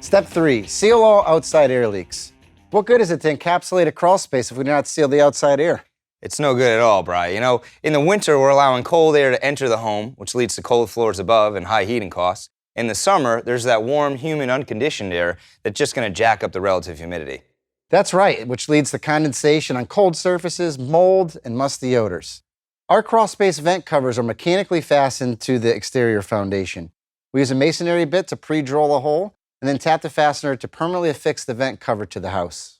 Step 3, seal all outside air leaks. What good is it to encapsulate a crawl space if we do not seal the outside air? It's no good at all, Bri. You know, in the winter, we're allowing cold air to enter the home, which leads to cold floors above and high heating costs. In the summer, there's that warm, humid, unconditioned air that's just going to jack up the relative humidity. That's right, which leads to condensation on cold surfaces, mold, and musty odors. Our crawl space vent covers are mechanically fastened to the exterior foundation. We use a masonry bit to pre-drill a hole and then tap the fastener to permanently affix the vent cover to the house.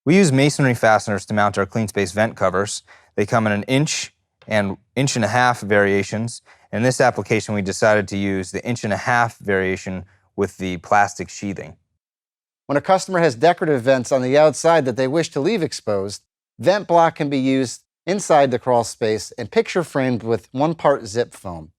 We use masonry fasteners to mount our CleanSpace vent covers. They come in an inch and inch-and-a-half variations. In this application, we decided to use the inch-and-a-half variation with the plastic sheathing. When a customer has decorative vents on the outside that they wish to leave exposed, vent block can be used inside the crawl space and picture framed with 1-part zip foam.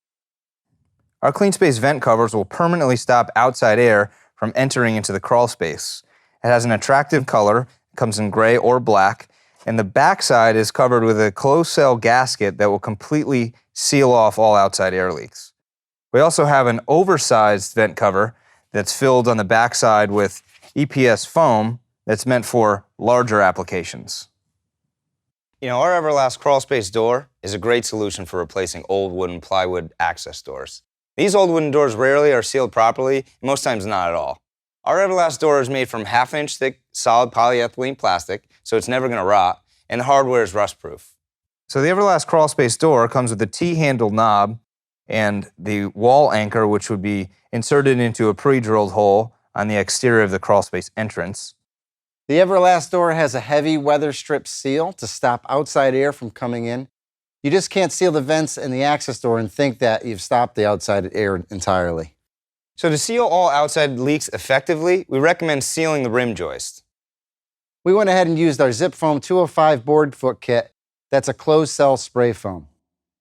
Our CleanSpace vent covers will permanently stop outside air from entering into the crawl space. It has an attractive color, comes in gray or black, and the backside is covered with a closed-cell gasket that will completely seal off all outside air leaks. We also have an oversized vent cover that's filled on the backside with EPS foam that's meant for larger applications. You know, our Everlast crawl space door is a great solution for replacing old wooden plywood access doors. These old wooden doors rarely are sealed properly, most times not at all. Our Everlast door is made from 1/2-inch thick solid polyethylene plastic, so it's never going to rot, and the hardware is rust-proof. So the Everlast crawl space door comes with a T-handled knob and the wall anchor, which would be inserted into a pre-drilled hole on the exterior of the crawl space entrance. The Everlast door has a heavy weather strip seal to stop outside air from coming in. You just can't seal the vents and the access door and think that you've stopped the outside air entirely. So to seal all outside leaks effectively, we recommend sealing the rim joist. We went ahead and used our Zip Foam 205 board foot kit. That's a closed-cell spray foam.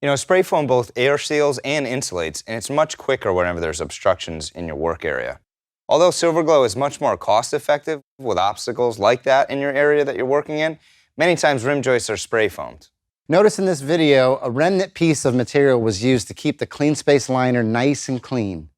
You know, spray foam both air seals and insulates, and it's much quicker whenever there's obstructions in your work area. Although Silverglo is much more cost-effective with obstacles like that in your area that you're working in, many times rim joists are spray foamed. Notice in this video, a remnant piece of material was used to keep the CleanSpace liner nice and clean.